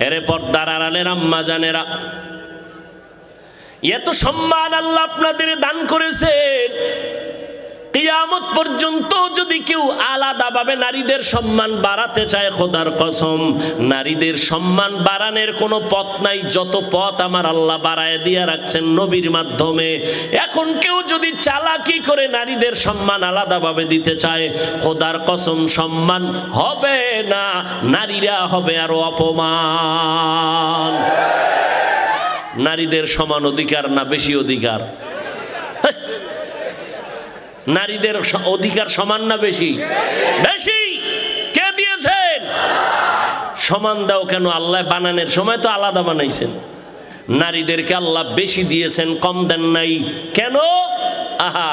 এরে পর্দার আড়ালের আম্মা জানেরা, এত সম্মান আল্লাহ আপনাদের দান করেছেন, কিয়ামত পর্যন্ত যদি কেউ আলাদাভাবে নারীদের সম্মান বাড়াতে চায়, খোদার কসম নারীদের সম্মান বাড়ানোর কোনো পথ নাই। যত পথ আমার আল্লাহ বাড়ায় দিয়ে রাখছেন নবীর মাধ্যমে। এখন কেউ যদি চালাকি করে নারীদের সম্মান আলাদাভাবে দিতে চায়, খোদার কসম সম্মান হবে না, নারীরা হবে আরো অপমান। নারীদের সমান অধিকার না বেশি অধিকার? নারীদের অধিকার সমান না বেশি? বেশি। কে দিয়েছেন? সমান দাও কেন? আল্লাহ বানানোর সময় তো আলাদা বানাইছেন। নারীদেরকে আল্লাহ বেশি দিয়েছেন, কম দেন নাই কেন? আহা,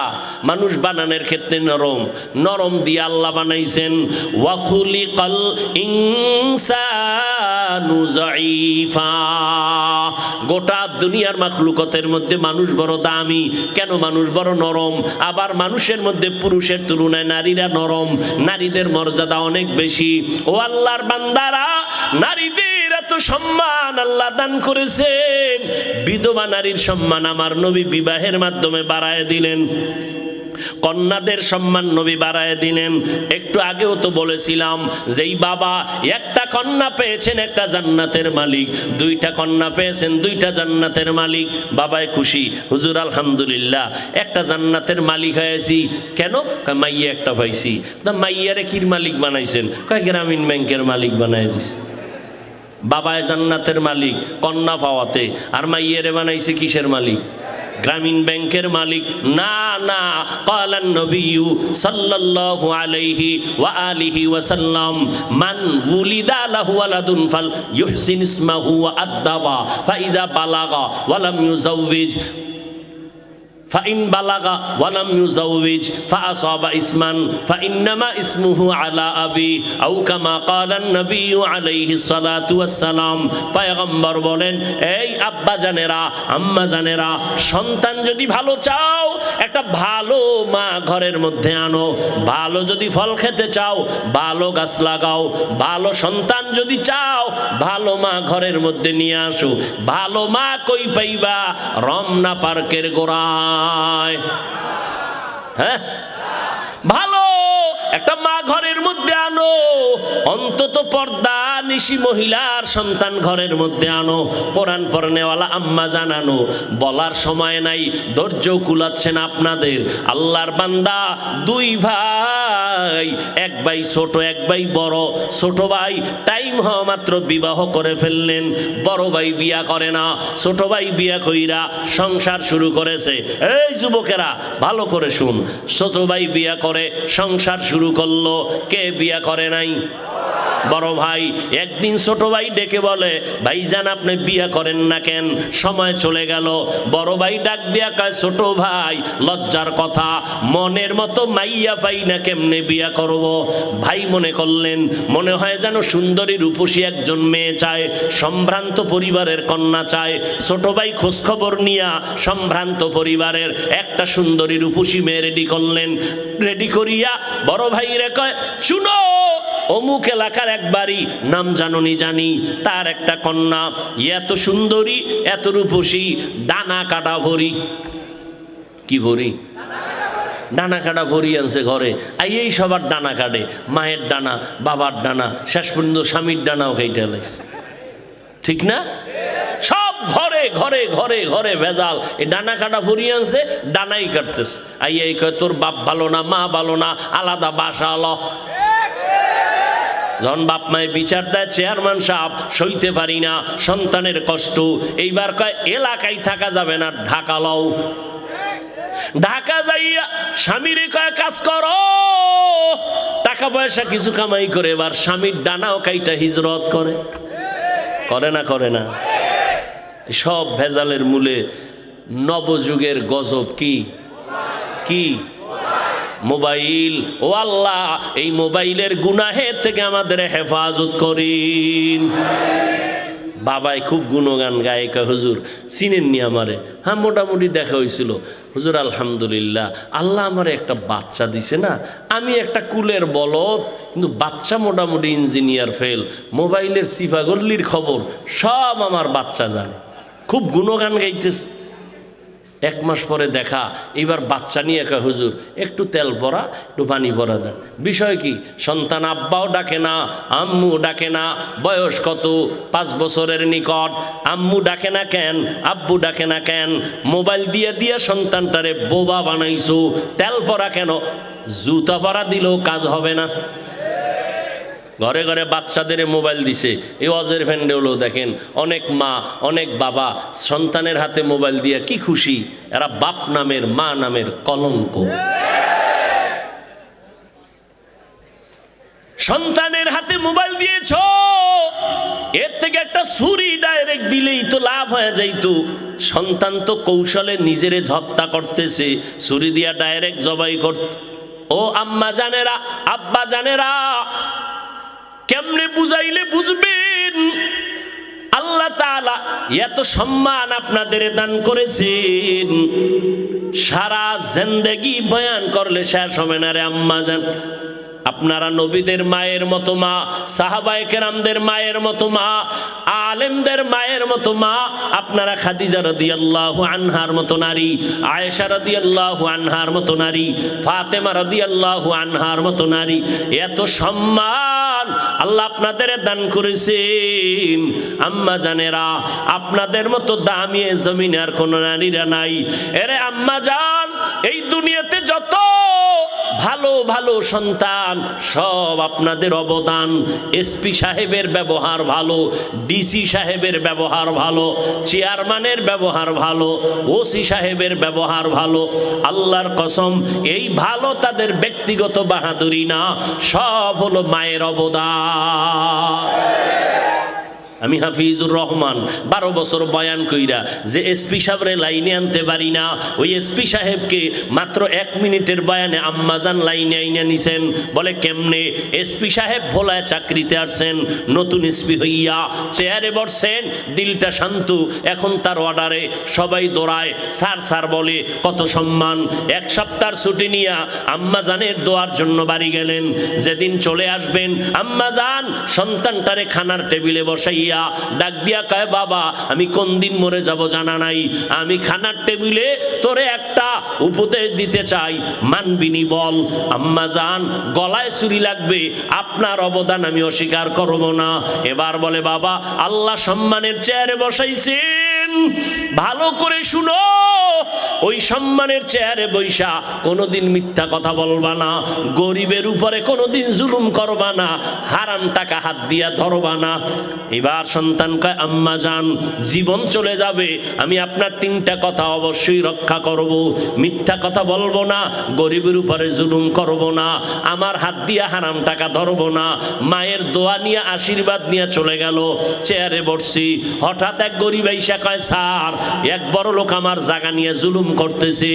মানুষ বানানোর ক্ষেত্রে নরম, নরম দিয়ে আল্লাহ বানাইছেন। ওয়া খুলিকাল ইনসানু যায়ীফা। গোটা দুনিয়ার মাখলুকতের মধ্যে মানুষ বড় দামি। কেন? মানুষ বড় নরম। আবার মানুষের মধ্যে পুরুষের তুলনায় নারীরা নরম, নারীদের মর্যাদা অনেক বেশি। ও আল্লাহর বান্দারা, নারীদের এত সম্মান আল্লাহ দান করেছেন। বিধবা নারীর সম্মান আমার নবী বিবাহের মাধ্যমে বাড়ায় দিলেন। কন্যাদের সম্মান নবী বাড়ায় দিলেন। একটু আগেও তো বলেছিলাম, যেই বাবা একটা কন্যা পেয়েছেন একটা জান্নাতের মালিক, দুইটা কন্যা পেয়েছেন দুইটা জান্নাতের মালিক। বাবায় খুশি, হুজুর আলহামদুলিল্লাহ একটা জান্নাতের মালিক হয়েছি। কেন? মাইয়া একটা পাইছি। তা মাইয়ারে কির মালিক বানাইছেন? গ্রামীণ ব্যাংকের মালিক বানাই দিছে। বাবায় জান্নাতের মালিক কন্যা পাওয়াতে, আর মাইয়ারে বানাইছে কিসের মালিক? গ্রামীণ ব্যাংকের মালিক না। না, ক্বালান নবিয়্যু সাল্লাল্লাহু আলাইহি ওয়া আলিহি ওয়া সাল্লাম, মান উলিদা লাহু ওয়ালাদুন ফাল ইউহসিন ইসমাহু ওয়া আদ্দাবা ফাইযা বালাগা ওয়া লাম ইউজাওবিজ ফাইন বালাগা ওয়ালাম ইউজাউবিজ ফাআসাবা ইসমান ফাইন্নামা ইসমুহু আলা আবি আও কামা ক্বালান নবিয়্যু আলাইহিস সালাতু ওয়াস সালাম। পয়গম্বর বলেন, এই আব্বা জানেরা, আম্মা জানেরা, সন্তান যদি ভালো চাও একটা ভালো মা ঘরের মধ্যে আনো। ভালো যদি ফল খেতে চাও ভালো গাছ লাগাও। ভালো সন্তান যদি চাও ভালো মা ঘরের মধ্যে নিয়ে আসো। ভালো মা কই পাইবা? রমনা পার্কের গোড়ায়। হ্যাঁ, ভালো একটা মা ঘরের মধ্যে আনো। অন্তত পর্দা নিশি মহিলার সন্তান ঘরের মধ্যে আনো। কোরআন পড়নেওয়ালা আম্মা জানানো, বলার সময় নাই, ধৈর্য কুলাচ্ছেন আপনাদের। আল্লাহর বান্দা দুই ভাই, এক ভাই ছোট এক ভাই বড়। ছোট ভাই টাইম হওয়া মাত্র বিবাহ করে ফেললেন, বড় ভাই বিয়া করে না। ছোট ভাই বিয়া কইরা সংসার শুরু করেছে। এই যুবকেরা ভালো করে শুন, ছোট ভাই বিয়া করে সংসার শুরু করলো। কে বিয়া করে নাই? বড় ভাই। একদিন ছোট ভাই ডেকে বলে, ভাইজান আপনি বিয়া করেন না কেন? সময় চলে গেল। বড় ভাই ডাক দিয়া কয়, ছোট ভাই লজ্জার কথা, মনের মতো মাইয়া পাই না, কেমনে বিয়া করব? ভাই মনে করলেন মনে হয় যেন সুন্দরী রূপসী একজন মেয়ে চায়, সম্ভ্রান্ত পরিবারের কন্যা চায়। ছোট ভাই খোঁজখবর নিয়া সম্ভ্রান্ত পরিবারের একটা সুন্দরী রূপসী মেয়ে রেডি করলেন। রেডি করিয়া বড় ভাই রে কয়, শুনো, অমুক এলাকার এক বাড়ি, নাম জাননি জানি, তার একটা কন্যা এত সুন্দরী এত রূপসী, ডানা কাটা ভরি। কি ভরি? ডানা কাটা ভরি আনছে ঘরে। এই সবার ডানা কাটে, মায়ের ডানা, বাবার ডানা, শেষ পর্যন্ত স্বামীর ডানাও খাইতে লাইছে। ঠিক না? সব ঘরে ঘরে ঘরে ঘরে ভেজাল। এই ডানা কাটা ভরি আনছে, ডানাই কাটতেছে। এই কয় তোর বাপ ভালো না, মা ভালো না, আলাদা বাসা আলো। যখন বাপ মায়ে বিচার দেয়, চেয়ারম্যান সাহেব সইতে পারি না সন্তানের কষ্ট, এইবার কয় এলাকায় থাকা যাবে না, ঢাকা লও। ঢাকা যাইয়া স্বামীরে কয় কাজ করো, টাকা পয়সা কিছু কামাই করে এবার স্বামীর ডানাও কাইটা হিজরত করে। করে না? করে না? সব ভেজালের মূলে নবযুগের গজব। কি কি? মোবাইল। ও আল্লাহ, এই মোবাইলের গুনাহের থেকে আমাদের হেফাজত করিন। বাবাই খুব গুণগান গায়ে, কয় হুজুর চিনেননি আমারে? হ্যাঁ মোটামুটি দেখা হয়েছিল। হুজুর আলহামদুলিল্লাহ, আল্লাহ আমারে একটা বাচ্চা দিছে না, আমি একটা কুলের বলদ, কিন্তু বাচ্চা মোটামুটি ইঞ্জিনিয়ার ফেল, মোবাইলের সিফাগল্লির খবর সব আমার বাচ্চা জানে। খুব গুণগান গাইতেছে। 1 মাস পরে দেখা, এবার বাচ্চা নিয়ে কয় হুজুর একটু তেল ভরা, একটু পানি ভরা দেন। বিষয় কি? সন্তান আব্বাও ডাকে না, আম্মু ডাকে না। বয়স কত? 5 বছরের নিকট। আম্মু ডাকে না কেন, আব্বু ডাকে না কেন? মোবাইল দিয়ে দিয়ে সন্তানটারে বোবা বানাইছো। তেল ভরা কেন? জুতা ভরা দিলেও কাজ হবে না। ঘরে ঘরে বাচ্চাদের মোবাইল দিছে। এই অজের ফ্যান্ডেগুলো দেখেন, অনেক মা অনেক বাবা সন্তানের হাতে মোবাইল দিয়ে কি খুশি। এরা বাপ নামের মা নামের কলঙ্ক। সন্তানের হাতে মোবাইল দিয়েছ, এর থেকে একটা ছুরি ডাইরেক্ট দিলেই তো লাভ হয়ে যাইতো। সন্তান তো কৌশলে নিজেরে হত্যা করতেছে, ছুরি দিয়া ডাইরেক্ট জবাই করত। ও আম্মা জানেরা, আব্বা জানেরা, কেমনে বুঝাইলে বুঝবেন? আল্লাহ তাআলা এত সম্মান আপনাদের দান করেছেন, সারা জিন্দেগি বয়ান করলে শেষ হবে না রে আম্মা জান। আপনারা নবীদের মায়ের মতো মা, সাহাবায়ে কেরামদের মায়ের মতো মা, আলেমদের মায়ের মতো মা। আপনারা খাদিজা রাদিয়াল্লাহু আনহার মতো নারী, আয়েশা রাদিয়াল্লাহু আনহার মতো নারী, ফাতেমা রাদিয়াল্লাহু আনহার মতো নারী। এত সম্মান আল্লাহ আপনাদের দান করেছেন। আম্মা জানেরা, আপনাদের মতো দামি এ জমিনে আর কোনো নারীরা নাই। এরে আম্মা জান, এই দুনিয়াতে যত ভালো ভালো সন্তান সব আপনাদের অবদান। এসপি সাহেবের ব্যবহার ভালো, ডিসি সাহেবের ব্যবহার ভালো, চেয়ারম্যানের ব্যবহার ভালো, ওসি সাহেবের ব্যবহার ভালো। আল্লাহর কসম, এই ভালো তাদের ব্যক্তিগত বাহাদুরি না, সব হলো মায়ের অবদান। আমি হাফিজুর রহমান 12 বছর বয়ান কইরা যে এসপি সাহেবরে লাইনে আনতে পারি না, ওই এসপি সাহেবকে মাত্র 1 মিনিটের বয়ানে আম্মাজান লাইনে আইনা নিছেন। বলে কেমনে? এসপি সাহেব ভোলায় চাকরিতে আসছেন, নতুন এসপি হইয়া চেয়ারে বসছেন, দিলটা শান্ত। এখন তার অর্ডারে সবাই দৌড়ায়, স্যার স্যার বলে, কত সম্মান। 1 সপ্তাহ ছুটি নিয়া আম্মাজানের দোয়ার জন্য বাড়ি গেলেন। যেদিন চলে আসবেন, আম্মাজান সন্তানটারে খানার টেবিলে বসাইয়া ডাক দিয়া কয়, বাবা আমি কোন দিন মরে যাব জানা নাই, আমি খানার টেবিলে তোরে একটা উপদেশ দিতে চাই, মানবিনি বল। আম্মা জান, গলায় ছুরি লাগবে, আপনার অবদান আমি অস্বীকার করব না। এবার বলে, বাবা আল্লাহ সম্মানের চেয়ারে বসাইছেন, ভালো করে শুনো, ওই সম্মানের চেয়ারে বৈশা কোনোদিন মিথ্যা কথা বলবা না, গরিবের উপরে কোনোদিন জুলুম করবা না, হারাম টাকা হাত দিয়া ধরবা না। এবার সন্তান কয়, আম্মা জান জীবন চলে যাবে, আমি আপনার 3টা কথা অবশ্যই রক্ষা করব। মিথ্যা কথা বলবো না, গরিবের উপরে জুলুম করব না, আমার হাত দিয়া হারাম টাকা ধরবো না। মায়ের দোয়া নিয়ে আশীর্বাদ নিয়ে চলে গেল। চেয়ারে বসছি, হঠাৎ এক গরিব আইসা কয়, স্যার এক বড় লোক আমার জায়গা নিয়ে জুলুম করতেছে।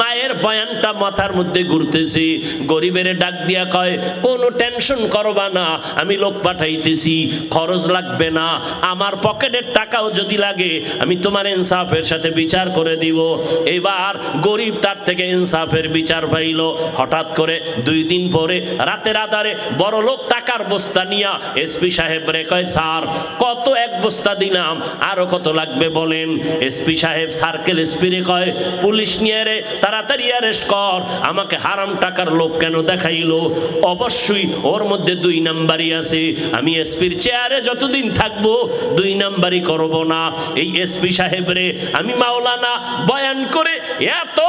মায়ের বয়ানটা মাথার মধ্যে ঘুরতেছে। গরিবের ডাক দিয়া কয়, কোনো টেনশন করবা না, আমি লোক পাঠাইতেছি, খরচ লাগবে না, আমার পকেটের টাকাও যদি লাগে আমি তোমার ইনসাফের সাথে বিচার করে দিব। এবার গরিব তার থেকে ইনসাফের বিচার পাইল। হঠাৎ করে 2 দিন পরে রাতের আধারে বড় লোক টাকার বস্তা নিয়া এসপি সাহেব রে কয়, স্যার কত 1 বস্তা দিলাম, আরো কত লাগবে বলেন। এসপি সাহেব সার্কেল এসপি রে কয়, পুলিশ নিয়ে রে তাড়াতাড়ি অ্যারেস্ট কর, আমাকে হারাম টাকার লোভ কেন দেখাইলো? অবশ্যই ওর মধ্যে 2 নাম্বারই আছে, আমি এসপির চেয়ারে যতদিন থাকবো 2 নাম্বারই করব না। এই এসপি সাহেব রে আমি মাওলানা বয়ান করে এত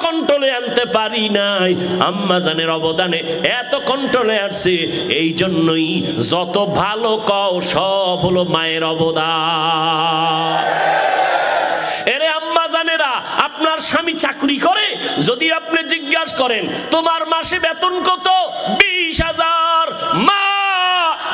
কন্ট্রোলে আনতে পারি নাই, আম্মা জানের অবদানে এত কন্ট্রোলে আসছে। এই জন্যই যত ভালো কও সব হলো মায়ের অবদান। এরে আম্মা জানেরা, আপনার স্বামী চাকরি করে, যদি আপনি জিজ্ঞাসা করেন তোমার মাসে বেতন কত, 20,000, মা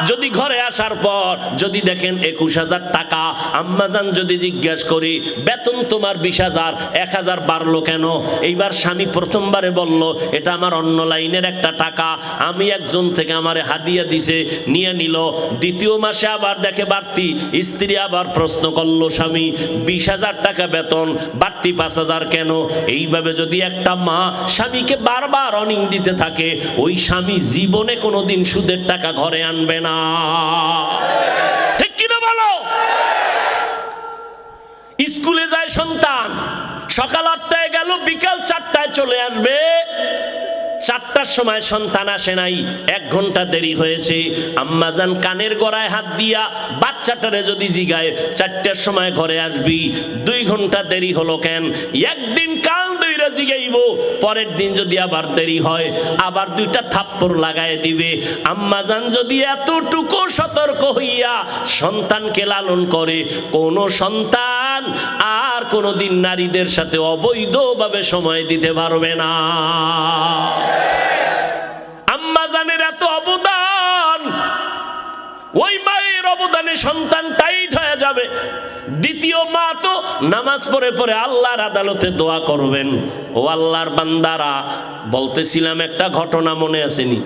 যদি ঘরে আসার পর যদি দেখেন 21,000 টাকা, আম্মাজান যদি জিজ্ঞাসা করি বেতন তোমার 20,000, 1,000 বাড়লো কেন? এইবার স্বামী প্রথমবারে বলল এটা আমার অন্য লাইনের একটা টাকা, আমি একজন থেকে আমারে হাদিয়া দিছে, নিয়ে নিল। দ্বিতীয় মাসে আবার দেখে বাড়তি, স্ত্রী আবার প্রশ্ন করলো স্বামী 20,000 টাকা বেতন, বাড়তি 5,000 কেন? এইভাবে যদি একটা মা স্বামীকে বারবার অনিং দিতে থাকে, ওই স্বামী জীবনে কোনোদিন সুদের টাকা ঘরে আনবে না। ঠিক কিনা বলো? স্কুলে যায় সন্তান, সকাল 8টায় গেল, বিকাল 4টায় চলে আসবে। 4টার সময় সন্তান আসে নাই, 1 ঘন্টা দেরি হয়েছে। আম্মাজান কানের গড়ায় হাত দিয়া বাচ্চাটারে যদি জিগায় 4টার সময় ঘরে আসবি, 2 ঘন্টা দেরি হলো কেন? একদিন কাল দুইরা জিগাইব, পরের দিন যদি আবার দেরি হয় আবার 2টা থাপ্পড় লাগায় দিবে। আম্মাজান যদি এতটুকু সতর্ক হইয়া সন্তানকে লালন করে, কোন সন্তান আর কোনোদিন নারীদের সাথে অবৈধভাবে সময় দিতে পারবে না। আম্মাজানের এত অবদান, ওই মায়ের অবদানে সন্তান টাইট হয়ে যাবে। দ্বিতীয় মা তো নামাজ পড়ে পড়ে আল্লাহর আদালতে দোয়া করবেন, ও আল্লাহর বান্দারা। বলতেছিলাম একটা ঘটনা মনে আসেনি?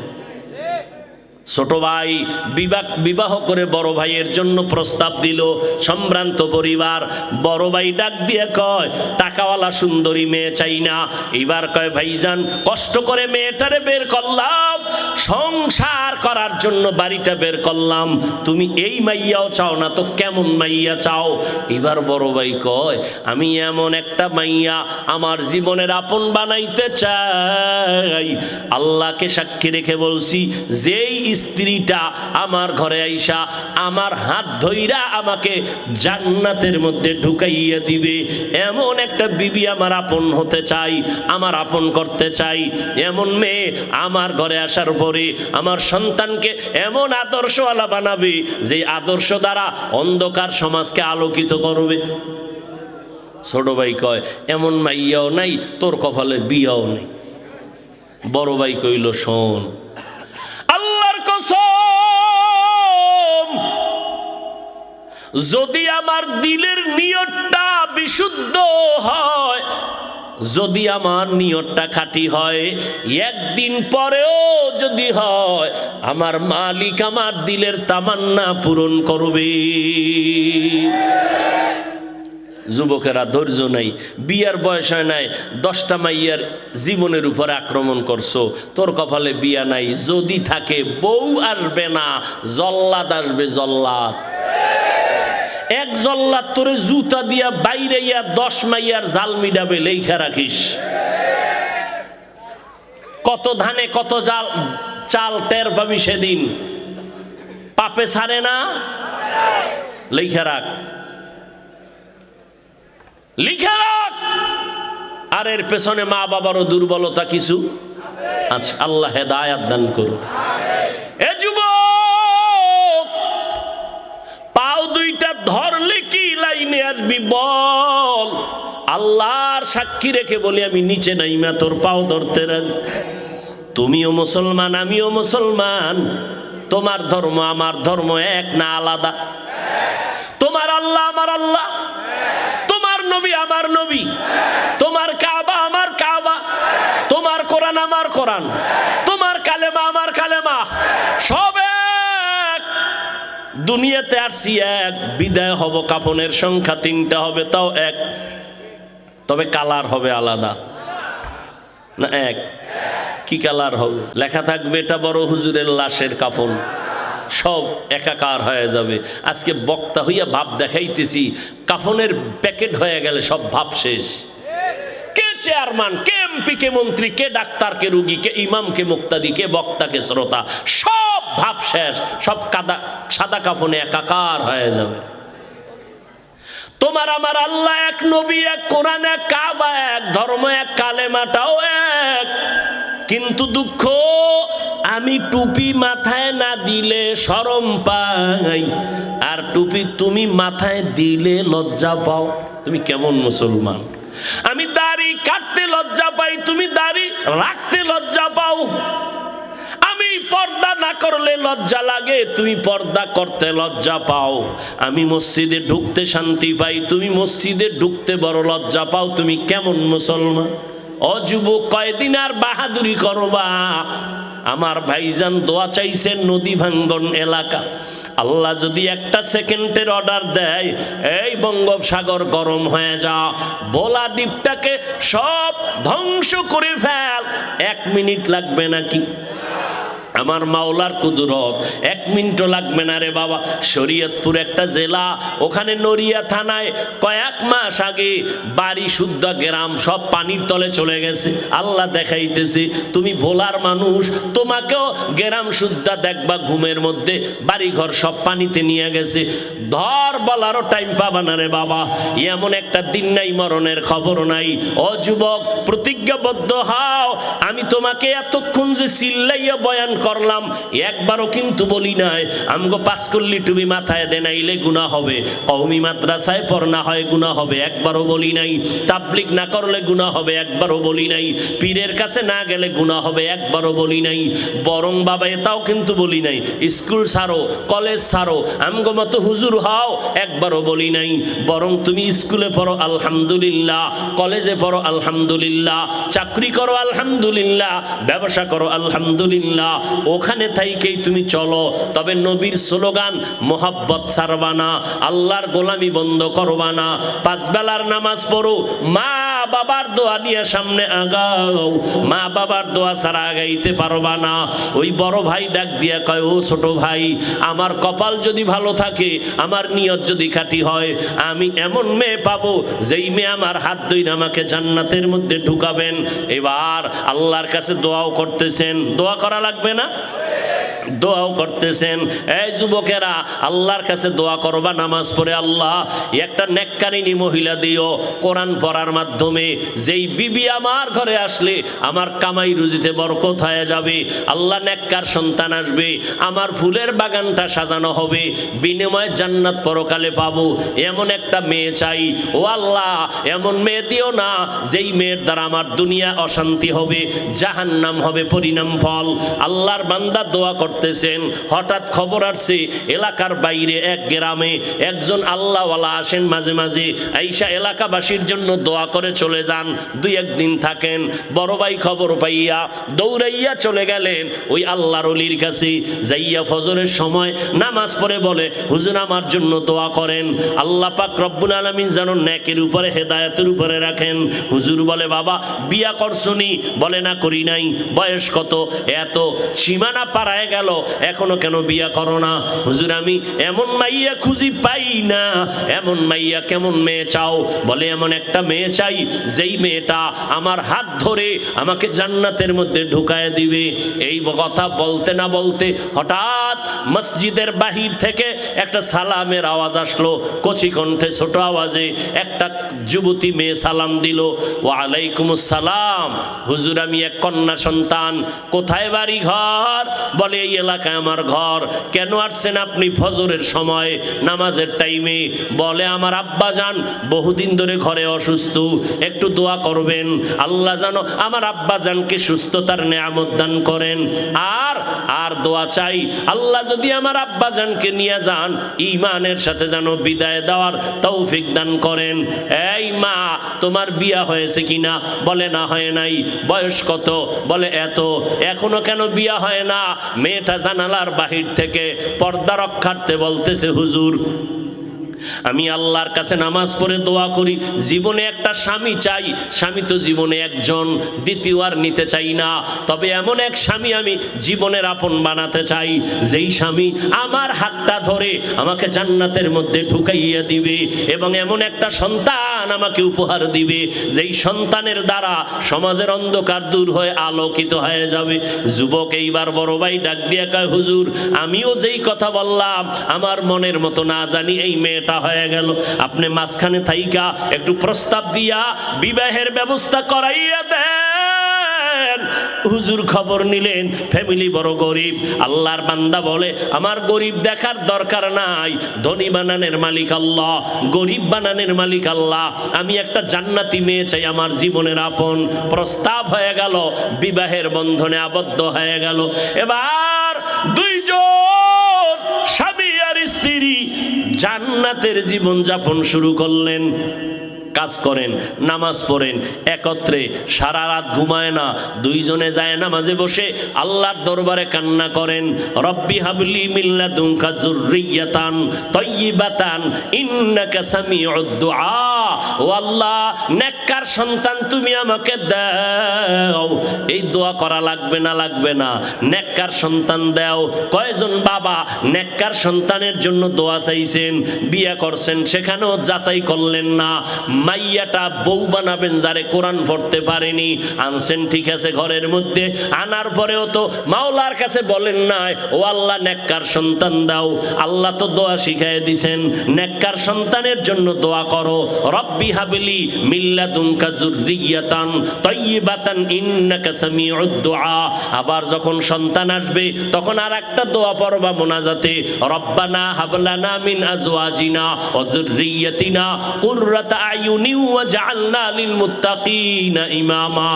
ছোট ভাই বিবাহ করে বড় ভাইয়ের জন্য প্রস্তাব দিল, সম্ভ্রান্ত পরিবার। বড় ভাই ডাক দিয়ে কয় টাকাওয়ালা সুন্দরী মেয়ে চাই না। এবার কয় ভাইজান কষ্ট করে মেয়েটারে বের করলাম, সংসার করার জন্য বাড়িটা বের করলাম, তুমি এই মাইয়াও চাও না তো কেমন মাইয়া চাও? এবার বড় ভাই কয় আমি এমন একটা মাইয়া আমার জীবনের আপন বানাইতে চাই। আল্লাহকে সাক্ষী রেখে বলছি, যেই স্ত্রীটা আমার ঘরে আইসা আমার হাত ধইরা আমাকে জান্নাতের মধ্যে ঢুকাইয়া দিবে, এমন একটা বিবি আমার আপন হতে চাই, আমার আপন করতে চাই। এমন মেয়ে আমার ঘরে আসার পরে আমার সন্তানকে এমন আদর্শওয়ালা বানাবে, যে আদর্শ দ্বারা অন্ধকার সমাজকে আলোকিত করবে। ছোট ভাই কয় এমন মাইয়াও নাই, তোর কপালে বিয়াও নেই। বড় ভাই কইল শোন, যদি আমার দিলের নিয়তটা বিশুদ্ধ হয়, যদি আমার নিয়তটা খাঁটি হয়, একদিন পরেও যদি হয়, আমার মালিক আমার দিলের তামান্না পূরণ করবে। যুবকেরা ধৈর্য নাই, বিয়ার বয়স হয় নাই, 10টা মাইয়ার জীবনের উপর আক্রমণ করছো, তোর কপালে বিয়া নাই। যদি থাকে বউ আসবে না, জল্লাদ আসবে, জল্লাদ। এক জল্লাদ তোরে জুতা দিয়া বাইরে 10 মাইয়ার জাল মিডাবে, লেখা রাখিস। কত ধানে কত জাল চাল টের পাবি সেদিন, পাপে ছাড়ে না, লেখা রাখ, লিখে রাখ। আর এর পেছনে মা বাবারও দুর্বলতা কিছু আছে। আল্লাহ হেদায়াত দান করুন। এ যুবক, পাও 2টা ধরলে কি লাইনে আসবি বল? আল্লাহর সাক্ষী রেখে বলি আমি নিচে নাইমা তোর পাও ধরতে রাজি। তুমিও মুসলমান, আমিও মুসলমান, তোমার ধর্ম আমার ধর্ম এক না আলাদা? তোমার আল্লাহ আমার আল্লাহ, তোমার নবী আমার নবী, তোমার কাবা আমার কাবা, তোমার কোরআন আমার কোরআন, তোমার কালেমা আমার কালেমা, সব এক। দুনিয়াতে আসছি এক, বিদায় হব, কাফনের সংখ্যা 3টা হবে, তাও এক, তবে কালার হবে আলাদা না এক? কি কালার হবে? লেখা থাকবে এটা বড় হুজুরের লাশের কাফন, সব একাকার হয়ে যাবে। আজকে বক্তা হইয়া ভাব দেখাইতেছি, কাফনের প্যাকেট হয়ে গেলে সব ভাব শেষ। কে চেয়ারম্যান, কে এমপি, কে মন্ত্রী, কে ডাক্তার, কে রুগী, কে ইমাম, কে মুক্তাদি, কে বক্তা, কে শ্রোতা, সব ভাব শেষ, সব সাদা কাফনে একাকার হয়ে যাবে। তোমার আমার আল্লাহ এক, নবী এক, কোরআন এক, কাবা এক, ধর্ম এক, কালেমাটাও এক। কিন্তু দুঃখ, আমি টুপি মাথায় না দিলে শরম পাই, আর টুপি তুমি মাথায় দিলে লজ্জা পাও। তুমি কেমন মুসলমান? আমি দাড়ি কাটতে লজ্জা পাই, তুমি দাড়ি রাখতে লজ্জা পাও। আমি পর্দা না করলে লজ্জা লাগে, তুমি পর্দা করতে লজ্জা পাও। আমি মসজিদে ঢুকতে শান্তি পাই, তুমি মসজিদে ঢুকতে বড় লজ্জা পাও। তুমি কেমন মুসলমান? ও যুবক, কয়দিন আর বাহাদুরি করবা? আমার ভাইজান দোয়া চাইছেন নদী ভাঙ্গন এলাকা। আল্লাহ যদি একটা সেকেন্ডের অর্ডার দেয়, এই বঙ্গোপসাগর গরম হয়ে যা, ভোলা দ্বীপটাকে সব ধ্বংস করে ফেল, 1 মিনিট লাগবে নাকি? আমার মাওলার কুদরত, 1 মিনিটও লাগবে না রে বাবা। শরীয়তপুর একটা জেলা, ওখানে নড়িয়া থানায় কয়েক মাস আগে বাড়ি শুদ্ধ গ্রাম সব পানির তলে চলে গেছে। আল্লাহ দেখাইতেছে তুমি ভোলার মানুষ, তোমাকেও গ্রাম শুদ্ধ দেখবা ঘুমের মধ্যে বাড়িঘর সব পানিতে নিয়ে গেছে। ধর বলারও টাইম পাবা না রে বাবা। এমন একটা দিন নাই, মরণের খবর নাই। ও যুবক, প্রতিজ্ঞাবদ্ধ হও। আমি তোমাকে এতক্ষণ যে চিল্লাইয়া বয়ান করলাম, একবারও কিন্তু বলি নাই আমগো 5 কল্লি টুবি মাথায় দেনাইলে গুনাহ হবে, কওমি মাদ্রাসায় পড়না হয় গুনাহ হবে, একবারও বলি নাই। তাবলীগ না করলে গুনাহ হবে, একবারও বলি নাই। পীরের কাছে না গেলে গুনাহ হবে, একবারও বলি নাই। বরং বাবা এটাও কিন্তু বলি নাই স্কুল ছাড়ো, কলেজ ছাড়ো, আমগো মতো হুজুর হও, একবারও বলি নাই। বরং তুমি স্কুলে পড়ো আলহামদুলিল্লাহ, কলেজে পড়ো আলহামদুলিল্লাহ, চাকরি করো আলহামদুলিল্লাহ, ব্যবসা করো আলহামদুলিল্লাহ, ওখানে থাইকেই তুমি চলো। তবে নবীর স্লোগান মোহাব্বত ছাড়বা না, আল্লাহর গোলামি বন্ধ করবা না, 5 বেলার নামাজ পড়ো, মা বাবার দোয়া নিয়ে সামনে আগাও, মা বাবার দোয়া ছাড়া আগাইতে পারবা না। ওই বড় ভাই ডাক দিয়া কয়, ও ছোট ভাই, আমার কপাল যদি ভালো থাকে, আমার নিয়ত যদি খাঁটি হয়, আমি এমন মেয়ে পাবো যেই মেয়ে আমার হাত ধরে আমাকে জান্নাতের মধ্যে ঢুকাবেন। এবার আল্লাহর কাছে দোয়াও করতেছেন, দোয়া করা লাগবে না? দোয়াও করতেছেন। এই যুবকেরা, আল্লাহর কাছে দোয়া করবা নামাজ পড়ে, আল্লাহ একটা নেককারিনী মহিলা দিও কোরআন পড়ার মাধ্যমে, যেই বিবি আমার ঘরে আসলে আমার কামাই রুজিতে বরকত হয়ে যাবে, আল্লাহ নেককার সন্তান আসবে, আমার ফুলের বাগানটা সাজানো হবে, বিনিময়ে জান্নাত পরকালে পাবো, এমন একটা মেয়ে চাই। ও আল্লাহ, এমন মেয়ে দিও না যেই মেয়ের দ্বারা আমার দুনিয়া অশান্তি হবে, জাহান্নাম হবে পরিণাম ফল। আল্লাহর বান্দা দোয়া করতেছেন, হঠাৎ খবর আসছে এলাকার বাইরে এক গ্রামে একজন আল্লাহওয়ালা আসেন মাঝে মাঝে, আইসা এলাকাবাসীর জন্য দোয়া করে চলে যান, 2-1 দিন থাকেন। বড় ভাই খবর পাইয়া দৌড়াইয়া চলে গেলেন ওই আল্লাহর ওলির কাছে। যাইয়া ফজরের সময় নামাজ পড়ে বলে, হুজুর আমার জন্য দোয়া করেন, আল্লাহ পাক রব্বুল আলামিন যেন নেকের উপরে হেদায়েতের উপরে রাখেন। হুজুর বলে, বাবা বিয়া করছনি? বলে, না করি নাই। বয়স কত? এত। সীমানা পারায় গেল, এখনো কেন বিয়া করো না? হুজুর আমি এমন মাইয়া খুঁজি পাই না। এমন মাইয়া কেমন মেয়ে চাও? বলে, এমন একটা মেয়ে চাই যেই মেয়েটা আমার হাত ধরে আমাকে জান্নাতের মধ্যে ঢুকায় দিবে। এই কথা বলতে না বলতে হঠাৎ মসজিদের বাহির থেকে একটা সালামের আওয়াজ আসলো, কচি কণ্ঠে ছোট আওয়াজে একটা যুবতী মেয়ে সালাম দিল, ওয়ালাইকুমুস সালাম, হুজুর আমি এক কন্যা সন্তান, কোথায় বাড়ি ঘর? বলে, এই এলাকায় আমার ঘর। কেন আসছেন আপনি ফজরের সময় নামাজের টাইমে? বলে, আমার আব্বা জান বহুদিন ধরে ঘরে অসুস্থ, একটু দোয়া করবেন, আল্লাহ জানো আমার আব্বা জানকে সুস্থতার নেয়ামত দান করেন। আর দোয়া চাই, আল্লাহ যদি আমার আব্বা জানকে নিয়ে যান, ঈমানের সাথে যেন বিদায় দেওয়ার তৌফিক দান করেন। এই মা, তোমার বিয়া হয়েছে কিনা? বলে, না হয় নাই। বয়স কত? বলে, এত। এখনো কেন বিয়া হয় না? মেয়েটা জানালার বাহির থেকে পর্দা রক্ষার্থে বলতেছে, হুজুর আমি আল্লাহর কাছে নামাজ পড়ে দোয়া করি, জীবনে একটা স্বামী চাই। স্বামী তো জীবনে একজন, দ্বিতীয় আর নিতে চাই না। তবে এমন এক স্বামী আমি জীবনের আপন বানাতে চাই, যেই স্বামী আমার হাতটা ধরে আমাকে জান্নাতের মধ্যে ঢুকাইয়া দিবে, এবং এমন একটা সন্তান আমাকে উপহার দিবে, যেই সন্তানের দ্বারা সমাজের অন্ধকার দূর হয়ে আলোকিত হয়ে যাবে। যুবক এইবার বড় ভাই ডাক দিয়ে কয়, হুজুর আমিও যেই কথা বললাম আমার মনের মতো না জানি এই মেয়েটা হয়ে গেল, আপনি মাঝখানে থাইকা একটু প্রস্তাব দিয়া বিবাহের ব্যবস্থা করাইয়া দেন। হুজুর খবর নিলেন ফ্যামিলি বড় গরিব। আল্লাহর বান্দা বলে আমার গরিব দেখার দরকার নাই, ধনী বানানের মালিক আল্লাহ, গরিব বানানের মালিক আল্লাহ। আমি একটা জান্নাতি মেয়ে চাই আমার জীবনের আপন। প্রস্তাব হয়ে গেল, বিবাহের বন্ধনে আবদ্ধ হয়ে গেল। এবার দুইজন স্বামী আর স্ত্রী জান্নাতের জীবন যাপন শুরু করলেন। কাজ করেন, নামাজ পড়েন, একত্রে সারা রাত ঘুমায় না, দুইজনে যায় নামাজে বসে আল্লাহর দরবারে কান্না করেন, রব্বি হাবলি মিন লাদুনকা যুররিয়াতান তাইয়্যিবাতান ইন্নাকা সামিউদ দুআ। ও আল্লাহ, নেককার সন্তান তুমি আমাকে দাও। এই দোয়া করা লাগবে না, লাগবে না, নেককার সন্তান দাও। কয়জন বাবা নেককার সন্তানের জন্য দোয়া চাইছেন, বিয়ে করছেন, সেখানেও যাচাই করলেন না। মাইয়াটা বউ বানাবেন যারে কোরআন পড়তে পারেনি, আনছেন ঠিক আছে ঘরের মধ্যে, আনার পরেও তো মাওলার কাছে বলেন নাই ও আল্লাহ নেককার সন্তান দাও। আল্লাহ তো দোয়া শিখাই দিছেন, নেককার সন্তানের জন্য দোয়া করো, রব্বি হাবলি মিন লাদুনকা যুররিয়াতান তাইয়্যিবাতান ইন্নাকা সামিউদ দুআ। আবার যখন সন্তান আসবে তখন আর একটা দোয়া পড়বা মোনাজাতে, রব্বানা হাবলানা মিন আজওয়াজিনা ওয়া যুররিয়াতিনা কুররাতা আয়ুনি ওয়াজআলনা লিল মুত্তাকিনা ইমামা।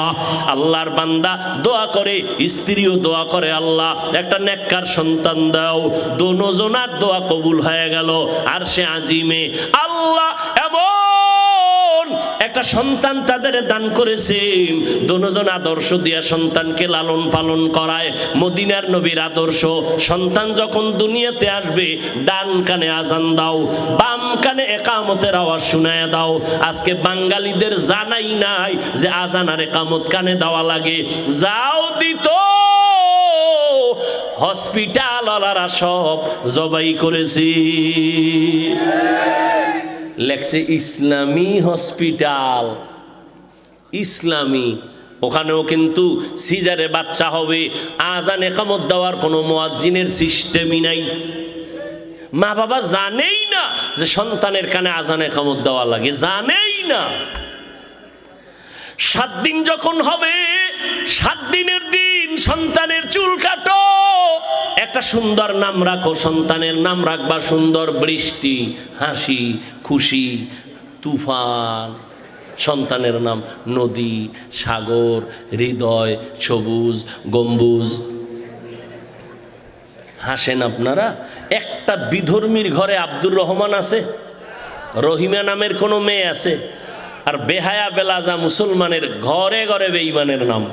আল্লাহর বান্দা দোয়া করে, স্ত্রীও দোয়া করে, আল্লাহ একটা নেককার সন্তান দাও। দোনোজনার দোয়া কবুল হয়ে গেল। আর সে আজিমে আল্লাহ এমন একটা সন্তান তাদের দান করেছেন, দোনোজন আদর্শ দিয়া সন্তানকে লালন পালন করায়। মদিনার নবীর আদর্শ, সন্তান যখন দুনিয়াতে আসবে ডান কানে আজান দাও, বাম কানে একামতের আওয়াজ শুনায় দাও। আজকে বাঙালিদের জানাই নাই যে আজান আর একামত কানে দেওয়া লাগে। যাও দিত, হসপিটাল ওয়ালারা সব জবাই করেছি, লেখছে ইসলামী হসপিটাল, ইসলামী। ওখানেও কিন্তু সিজারে বাচ্চা হবে, আজান একামত দেওয়ার কোনো মুয়াজ্জিনের সিস্টেমই নাই। মা বাবা জানেই না যে সন্তানের কানে আজান একামত দেওয়া লাগে, জানেই না। 7 দিন যখন হবে, 7 দিনের দিন সন্তানের চুল কাটো, একটা সুন্দর নাম রাখো। সন্তানের নাম রাখবা সুন্দর, বৃষ্টি, হাসি, খুশি, তুফান। সন্তানের নাম নদী, সাগর, হৃদয়, সবুজ, গম্বুজ। হাসেন আপনারা? একটা বিধর্মীর ঘরে আব্দুর রহমান আছে, রহিমা নামের কোনো মেয়ে আছে, আর বেহায়া বেলাজা মুসলমানের ঘরে ঘরে বেঈমানের নাম।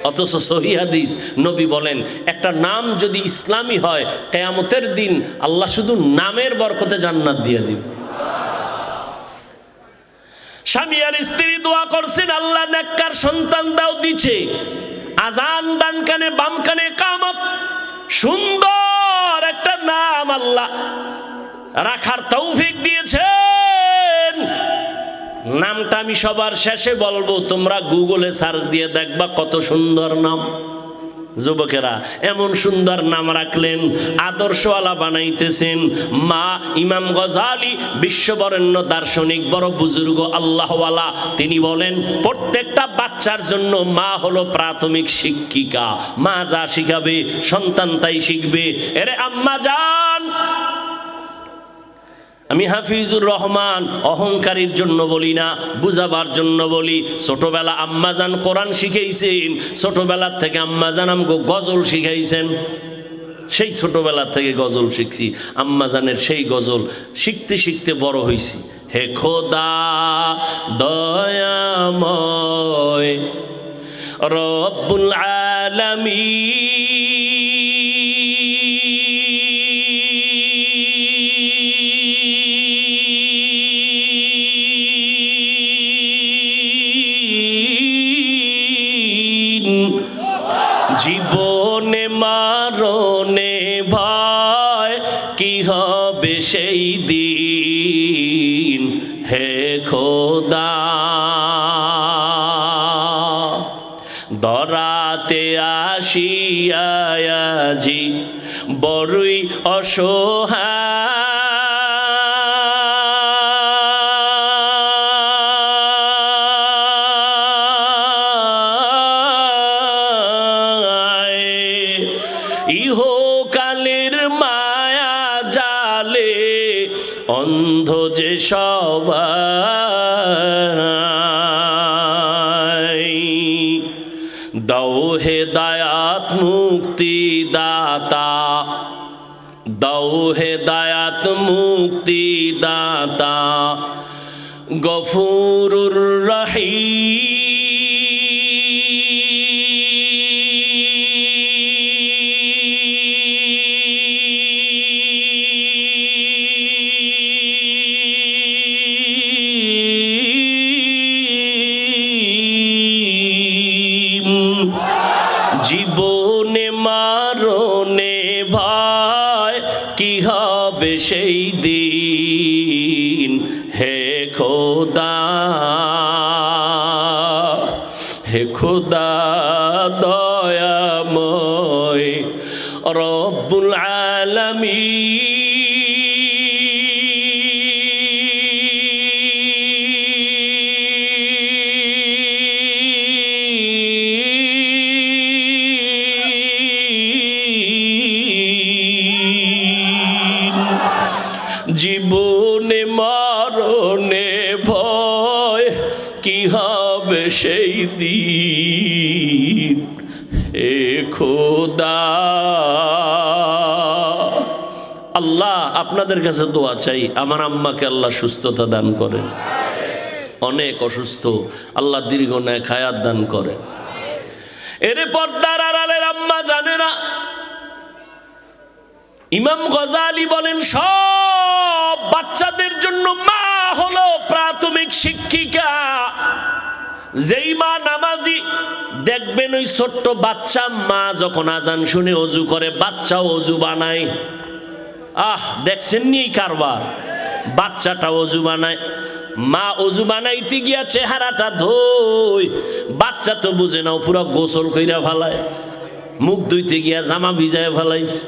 অথচ সহিহ হাদিস নবী বলেন একটা নাম যদি ইসলামী হয়, কিয়ামতের দিন আল্লাহ শুধু নামের বরকতে জান্নাত দিয়ে দিবে। স্বামী আর স্ত্রী দোয়া করছেন, আল্লাহ নেককার সন্তান দাও, দিছে। আজান ডান কানে বাম কানে কামত, সুন্দর একটা নাম আল্লাহ রাখার তৌফিক দিয়েছেন। নামটা আমি সবার শেষে বলবো, তোমরা গুগলে সার্চ দিয়ে দেখবা কত সুন্দর নাম। যুবকেরা এমন সুন্দর নাম রাখলেন, আদর্শওয়ালা বানাইতেছেন। মা ইমাম গজালি, বিশ্ববরেণ্য দার্শনিক, বড় বুজুর্গ আল্লাহওয়ালা, তিনি বলেন প্রত্যেকটা বাচ্চার জন্য মা হলো প্রাথমিক শিক্ষিকা। মা যা শিখাবে সন্তান তাই শিখবে। এরে আম্মা জান, আমি হাফিজুর রহমান অহংকারীর জন্য বলি না, বুঝাবার জন্য বলি। ছোটবেলা আম্মাজান কোরআন শিখাইছেন, ছোটবেলার থেকে আম্মাজান আমগো গজল শিখাইছেন। সেই ছোটবেলা থেকে গজল শিখছি, আম্মাজানের সেই গজল শিখতে শিখতে বড় হইছি। হে খোদা দয়াময় রব্বুল আলামিন, জীবনে মারণে ভয় কি হবে সেই দিন। হে খোদা দরাতে আসিয়াজি বড়ই অসহায়, অন্ধ যে সবাই, দাও হেদায়াত মুক্তি দাতা, দাও হেদায়াত মুক্তি দাতা, গফুরুর রহিম। জীবনে মারণে ভয় কি হবে সেই দিন, হে খোদা, হে খোদা দয়াময় রব্বুল আলামিন। জীবনে মরণে ভয় কি হবে সেই দিন, হে খোদা। আল্লাহ আপনাদের কাছে দোয়া চাই, আমার আম্মাকে আল্লাহ সুস্থতা দান করেন, অনেক অসুস্থ, আল্লাহ দীর্ঘ নেক হায়াত দান করেন। এর পর্দার আড়ালের আম্মা জানে না, ইমাম গজালি বলেন সব বাচ্চাদের জন্য মা হলো প্রাথমিক শিক্ষিকা। যেই মা নামাজি, দেখবেন ওই ছোট্ট বাচ্চা মা যখন আজান শুনে অজু করে, বাচ্চাও অজু বানায়। দেখছেন নি কারবার, বাচ্চাটা অজু বানায়। মা অজু বানাইতে গিয়া চেহারাটা ধোয়, বাচ্চা তো বুঝে নাও পুরো গোসল কইরা ফেলায়, মুখ ধুইতে গিয়া জামা ভিজায় ফেলাইছে।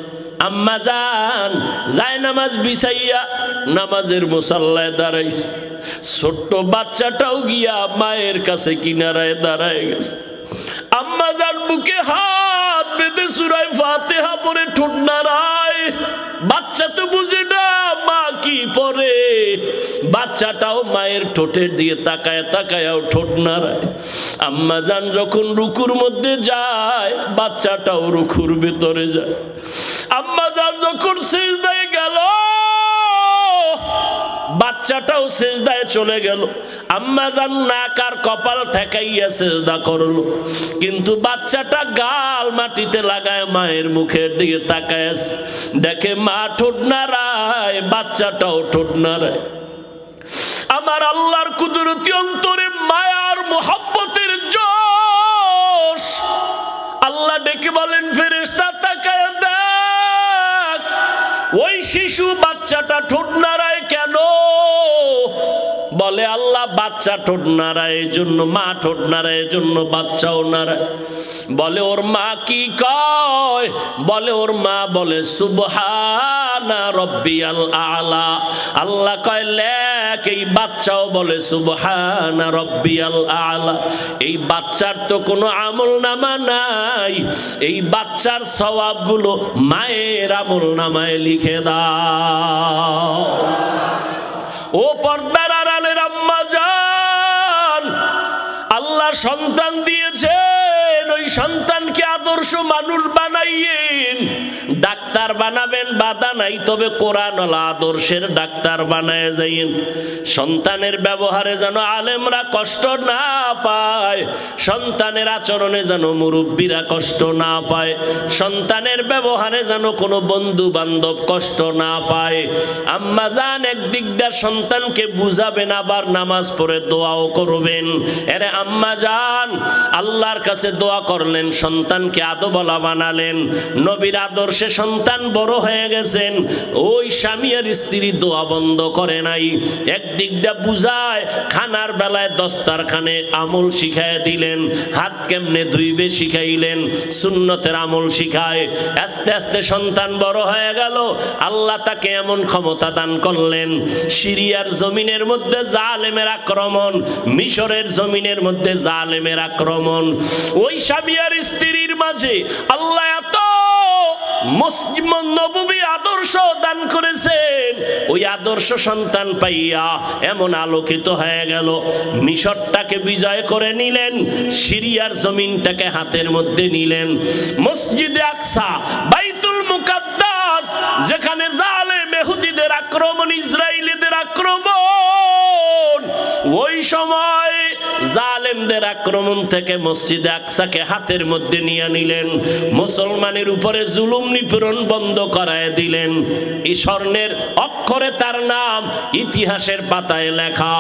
আম্মা জান যায় নামাজ বিছাইয়া নামাজের মুসাল্লায় দাঁড়াইছে, ছোট্ট বাচ্চাটাও গিয়া মায়ের কাছে কিনারায় দাঁড়ায় গেছে। আম্মা জান বুকে হাত বেঁধে সূরা ফাতিহা পড়ে ঠোঁট নাড়ায়। বাচ্চা তো বুঝে না মা কি পড়ে, বাচ্চাটাও মায়ের ঠোঁটের দিয়ে তাকায় তাকায়াও ঠোঁট নাড়ায়। আম্মা জান যখন রুকুর মধ্যে যায়, বাচ্চাটাও রুকুর ভিতরে যায়। আম্মা জান যখন সিজদায় গেল, বাচ্চাটাও সিজদায় চলে গেল। আম্মা জান নাক আর কপাল ঠেকাইয়া সিজদা করলো, কিন্তু বাচ্চাটা গাল মাটিতে লাগায় মায়ের মুখের দিকে তাকায় আছে। দেখে মা ঠোঁট নাড়ায়, বাচ্চাটাও ঠোঁট নাড়ায়। আমার আল্লাহর কুদরতি অন্তরে মায়ার মুহাব্বতের জোশ। আল্লাহ ডেকে বলেন, ফেরেশতা তাকায় দেখ ওই শিশু বাচ্চাটা ঠোঁট নাড়ায় কেন? বলে আল্লাহ বাচ্চা ঠোঁট নাড়ায় এই জন্য, মা ঠোঁট নাড়ায় এই জন্য বাচ্চাও নাড়ায়। বলে ওর মা কি কয়? বলে ওর মা বলে সুবহানা রব্বিয়াল আলা। আল্লাহ কয় লেখ এই বাচ্চাও বলে সুবহানা রব্বিয়াল আলা। এই বাচ্চার তো কোনো আমল নামা নাই, এই বাচ্চার সওয়াবগুলো মায়ের আমল নামায় লিখে দাও। ও পর্দার আড়ালের আম্মা জান, আল্লাহ সন্তান দিয়েছেন, ওই সন্তানকে আদর্শ মানুষ বানাইয়েন। ডাক্তার বানাবেন বাধা নাই, তবে কোরআনওয়ালা আদর্শের ডাক্তার বানায় যাইয়েন। সন্তানের ব্যবহারে যেন আলেমরা কষ্ট না পায়, সন্তানের আচরণে যেন মুরব্বীরা কষ্ট না পায়, সন্তানের ব্যবহারে যেন কোনো বন্ধু বান্ধব কষ্ট না পায়। আম্মা জান একদিক দিয়ে সন্তানকে বুঝাবেন, আবার নামাজ পড়ে দোয়াও করবেন। এরে আম্মা জান আল্লাহর কাছে দোয়া করলেন, সন্তানকে আদবলা বানালেন, নবীর আদর্শে সন্তান বড় হয়ে গেছেন। ওই স্বামী আর স্ত্রী দোয়া বন্ধ করে নাই। একদিক দিয়ে বুঝায়, খানার বেলায় দস্তারখানে আমল শিখায় দিলেন, হাত কেমনে ধুইবে শিখাইলেন, সুন্নতের আমল শিখায়। আস্তে আস্তে সন্তান বড় হয়ে গেল, আল্লাহ তাকে এমন ক্ষমতা দান করলেন, সিরিয়ার জমিনের মধ্যে জালেমের আক্রমণ, মিশরের জমিনের মধ্যে জালেমের আক্রমণ। ওই স্বামী আর স্ত্রীর মাঝে আল্লাহ এত মসজিদ নববী আদর্শ দান করেছেন। ওই আদর্শ সন্তান পাইয়া এমন আলোকিত হয়ে গেল, মিশরটাকে বিজয় করে নিলেন, সিরিয়ার জমিনটাকে হাতের মধ্যে নিলেন। মসজিদে আকসা, বাইতুল মুকাদ্দাস, যেখানে জালেম ইহুদিদের আক্রমণ, ইসরায়েলিদের আক্রমণ, ওই সময় জালেমদের আক্রমণ থেকে মসজিদে আকসাকে হাতের মধ্যে নিয়ে নিলেন, মুসলমানের উপরে জুলুম নিপীড়ন বন্ধ করায় দিলেন। এই স্বর্ণের অক্ষরে তার নাম ইতিহাসের পাতায় লেখা।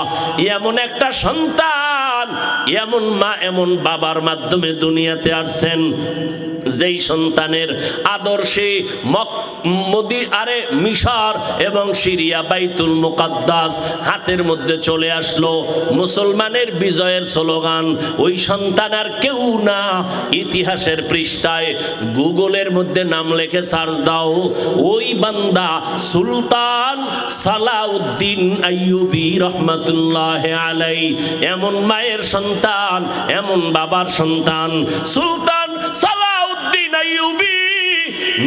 এমন একটা সন্তান, এমন মা, এমন বাবার মাধ্যমে দুনিয়াতে আসছেন, যেই সন্তানের আদর্শে মিশর এবং সিরিয়া, বাইতুল মুকাদ্দাস হাতের মধ্যে চলে আসলো, মুসলমানের বিজয়ের স্লোগান। ওই সন্তান আর কেউ না, ইতিহাসের পৃষ্ঠায় গুগলের মধ্যে নাম লিখে সার্চ দাও, ওই বান্দা সুলতান সালাউদ্দিন আইয়ুবী রহমাতুল্লাহ আলাইহি। এমন মায়ের সন্তান, এমন বাবার সন্তান সুলতান সালাউদ্দিন আইয়ুবী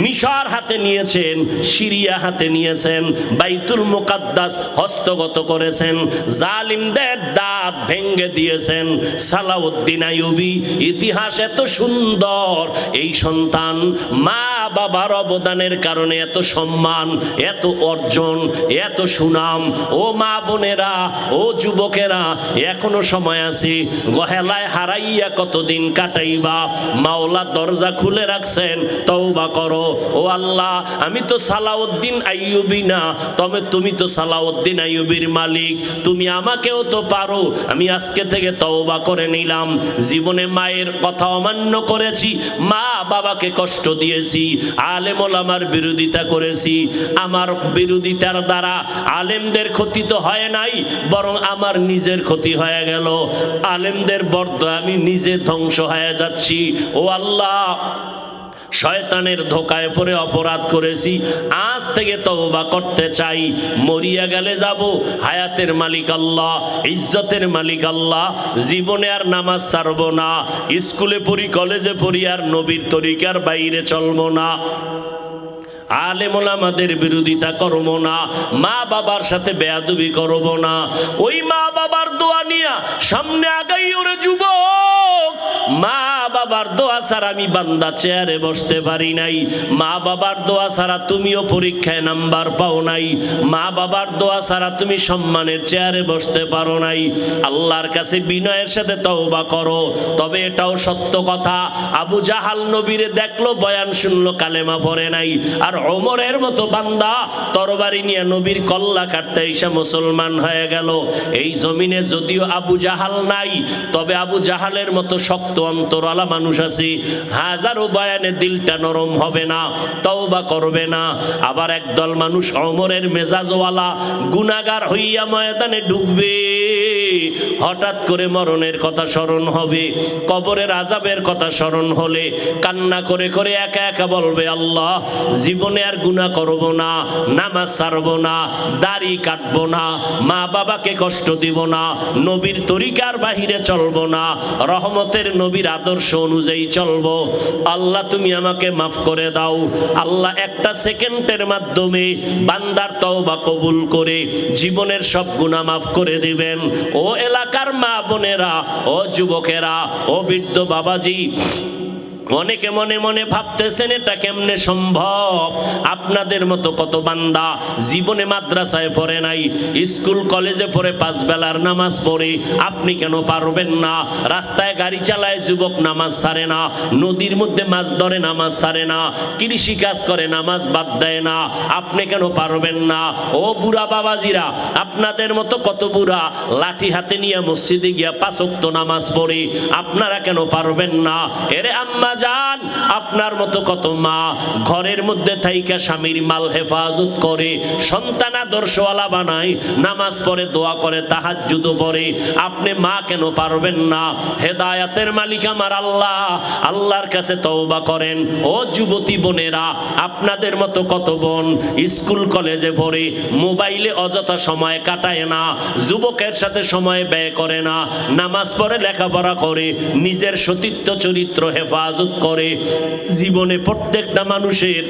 মিশর হাতে নিয়েছেন, সিরিয়া হাতে নিয়েছেন, বাইতুল মুকাদ্দাস হস্তগত করেছেন, জালিমদের দাঁত ভেঙে দিয়েছেন। সালাউদ্দিন আইয়ুবী, ইতিহাস এত সুন্দর। এই সন্তান মা বাবার অবদানের কারণে এত সম্মান, এত অর্জন, এত সুনাম। ও মা বোনেরা, ও যুবকেরা, এখনো সময় আছে। গহেলায় হারাইয়া কতদিন কাটাইবা? মাওলা দরজা খুলে রাখছেন, তওবা করো। ও আল্লাহ, আমি তো সালাউদ্দিন আইয়ুবী না, তবে তুমি তো সালাউদ্দিন আইয়ুবীর মালিক, তুমি আমাকেও তো পারো। আমি আজকে থেকে তওবা করে নিলাম। জীবনে মায়ের কথা অমান্য করেছি, মা বাবাকে কষ্ট দিয়েছি, আলেম ওলামার বিরোধিতা করেছি। আমার বিরোধিতার দ্বারা আলেমদের ক্ষতি তো হয় নাই, বরং আমার নিজের ক্ষতি হয়ে গেল। আলেমদের বরদোয়া আমি নিজে ধ্বংস হয়ে যাচ্ছি। ও আল্লাহ, শয়তানের ধোকায় পড়ে অপরাধ করেছি, আজ থেকে তওবা করতে চাই। মরিয়া গেলে যাব, হায়াতের মালিক আল্লাহ, ইজ্জতের মালিক আল্লাহ। জীবনে আর নামাজ ছাড়ব না, স্কুলে পড়ি, কলেজে পড়ি, আর নবীর তরিকার বাইরে চলবো না। আলেম ওলামাদের বিরোধিতা করব না, মা বাবার সাথে বেয়াদবি করব না। ওই মা বাবার দোয়া নিয়া সামনে আগাই ওরে যুবক। মা বাবার দোয়া ছাড়া আমি বান্দা চেয়ারে বসতে পারি নাই। মা বাবার দোয়া ছাড়া তুমিও পরীক্ষায় নাম্বার পাও নাই। মা বাবার দোয়া ছাড়া তুমি সম্মানের চেয়ারে বসতে পারো নাই। আল্লাহর কাছে বিনয়ের সাথে তওবা করো। তবে এটাও সত্য কথা, আবু জাহাল নবীরে দেখলো, বয়ান শুনলো, কালেমা পড়ে নাই। আর ওমরের মতো বান্দা তরবারি নিয়ে নবীর কল্লা কাটতে এসে মুসলমান হয়ে গেল। এই জমিনে যদিও আবু জাহাল নাই, তবে আবু জাহালের মতো শক্ত অন্তরওয়ালা মানুষ আছে। হাজারো বয়ানে দিলটা নরম হবে না, তওবা করবে না। আবার একদল মানুষ ওমরের মেজাজওয়ালা, গুনাহগার হইয়া ময়দানে ঢুকবে। হঠাৎ করে মরণের কথা স্মরণ হবে, কবরের আযাবের কথা স্মরণ হলে কান্না করে করে একা একা বলবে, আল্লাহ, জীবনে আর গুনাহ করব না, নামাজ ছাড়ব না, দাড়ি কাটব না, মা বাবাকে কষ্ট দিব না, নবীর তরিকার বাহিরে চলব না, রহমতের নবীর আদর্শ অনুযায়ী চলব। আল্লাহ, তুমি আমাকে মাফ করে দাও। আল্লাহ একটা সেকেন্ডের মাধ্যমে বান্দার তওবা কবুল করে জীবনের সব গুনাহ মাফ করে দিবেন। ও এলাকার মা বোনেরা, ও যুবকেরা, ও বৃদ্ধ বাবাজি, অনেকে মনে মনে ভাবতেছেন এটা কেমনে সম্ভব। আপনাদের মতো কত বান্দা জীবনে মাদ্রাসায় পড়ে নাই, স্কুল কলেজে পড়ে 5 বেলার নামাজ পড়ে, আপনি কেন পারবেন না? রাস্তায় গাড়ি চালায় যুবক, নামাজ ছাড়ে না, নদীর মধ্যে মাছ ধরে, নামাজ ছাড়ে না, কৃষি কাজ করে, নামাজ বাদ দেয় না, আপনি কেন পারবেন না? ও বুড়া বাবাজিরা, আপনাদের মতো কত বুড়া লাঠি হাতে নিয়ে মসজিদে গিয়া 5 ওয়াক্ত নামাজ পড়ে, আপনারা কেন পারবেন না? এরে আম্মা জান, আপনার মতো কত মা ঘরের মধ্যে থাইকা স্বামীর মাল হেফাজত করে, সন্তান আদর্শওয়ালা বানায়, নামাজ পড়ে, দোয়া করে, তাহাজ্জুদ পড়ে, আপনি মা কেন পারবেন না? হেদায়াতের মালিক আমার আল্লাহ, আল্লাহর কাছে তওবা করেন। ও যুবতী বোনেরা, আপনাদের মতো কত বোন স্কুল কলেজে পড়ে, মোবাইলে অযথা সময় কাটায় না, যুবকের সাথে সময় ব্যয় করে না, নামাজ পড়ে, লেখাপড়া করে, নিজের সতীত্ব চরিত্র হেফাজত হেফাজত করে। জীবনে প্রত্যেকটা মানুষের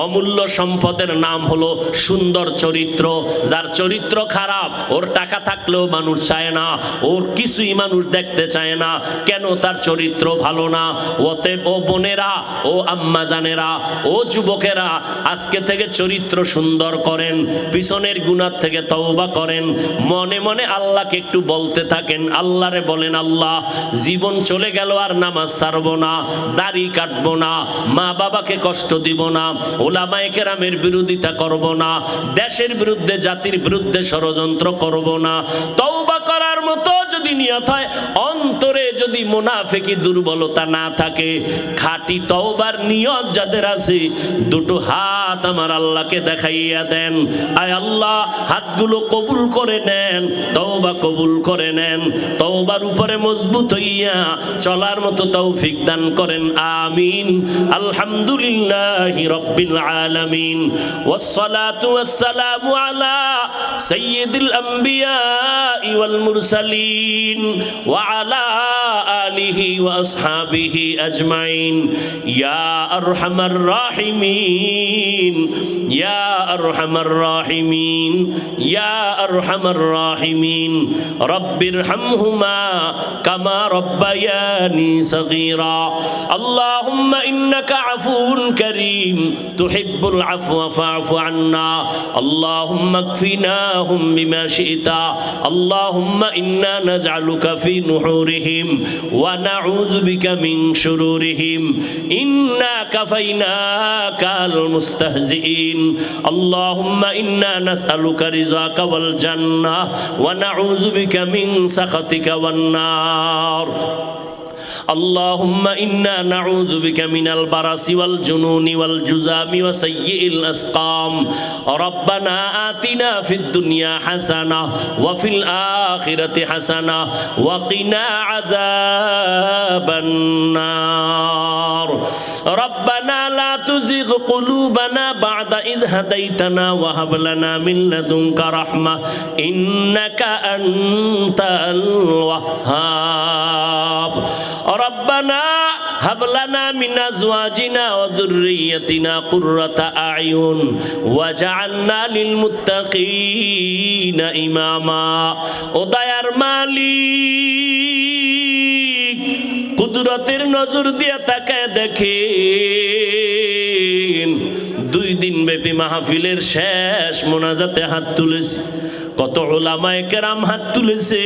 অমূল্য সম্পদের নাম হলো সুন্দর চরিত্র। যার চরিত্র খারাপ, ওর টাকা থাকলেও মানুষ চায় না, ওর কিছুই মানুষ দেখতে চায় না। কেন? তার চরিত্র ভালো না। অতএব ও বোনেরা, ও আম্মাজানেরা, ও যুবকেরা, আজকে থেকে চরিত্র সুন্দর করেন, পিছনের গুনাহ থেকে তওবা করেন, মনে মনে আল্লাহকে একটু বলতে থাকেন। আল্লাহরে বলেন, আল্লাহ জীবন চলে গেল আর নামাজ ছাড়বো না, দাড়ি কাটবো না, মা বাবাকে কষ্ট দিব না, ওলামায়ে কেরামের বিরোধিতা করব না, দেশের বিরুদ্ধে জাতির বিরুদ্ধে ষড়যন্ত্র করব না। তওবা করার মতো যদি নিয়ত হয়, অন্তরে যদি মুনাফিকি দুর্বলতা না থাকে, খাঁটি তওবার নিয়ত যাদের আছে, দুটো হাত আমার আল্লাহকে দেখাইয়া দেন। আয় আল্লাহ, হাতগুলো কবুল করে নেন, তওবা কবুল করে নেন, তওবার উপরে মজবুত হইয়া চলার মতো তৌফিক দান করেন। আমিন। আলহামদুলিল্লাহি রাব্বিল আলামিন, ওয়াসসালাতু ওয়াসসালামু আলা সাইয়্যিদিল আমবিয়া ওয়াল মুরসালিন ওয়া আলা আলিহি ওয়া আসহাবিহি আজমাইন। ইয়া আরহামার রাহিমিন, ইয়া আরহামার রাহিমিন, ইয়া আরহামার রাহিমিন। রব্বিরহামহুমা কামা রব্বায়ানি সগীরা। আল্লাহুম্মা ইন্নাকা আফুউন কারীম তুহিব্বুল আফওয়া ফা'ফু আন্না। আল্লাহুম্মা কফিনাহুম বিমা শি'তা। আল্লাহুম্মা ইন্না নাজআলুকা ফি নুহুরিহিম ওয়া নাউযু বিকা মিন শুরুরিহিম। ইন্না কাফাইনাকাল মুস্তাহজিইন। আল্লাহুম্মা ইন্না নাসআলুকা রিযাকা ওয়াল জান্নাহ ওয়া নাউযু বিকা মিন সাখাতিকা ওয়ান নার। اللهم إنا نعوذ بك من البرص والجنون والجذام وسيء الأسقام. ربنا آتنا في الدنيا حسنة وفي الآخرة حسنة وقنا عذاب النار. ربنا لا تزغ قلوبنا بعد إذ هديتنا وهب لنا من لدنك رحمة إنك أنت الوهاب. ربنا هب لنا من أزواجنا وذريتنا قرة أعين واجعلنا للمتقين إماما. ও দয়ার মালিক, কুদরতের নজর দিয়ে তাকায় দেখেন, 2 দিন ব্যাপী মাহফিলের শেষ মোনাজাতে হাত তুলেছে, কত উলামায়ে কেরাম হাত তুলেছে।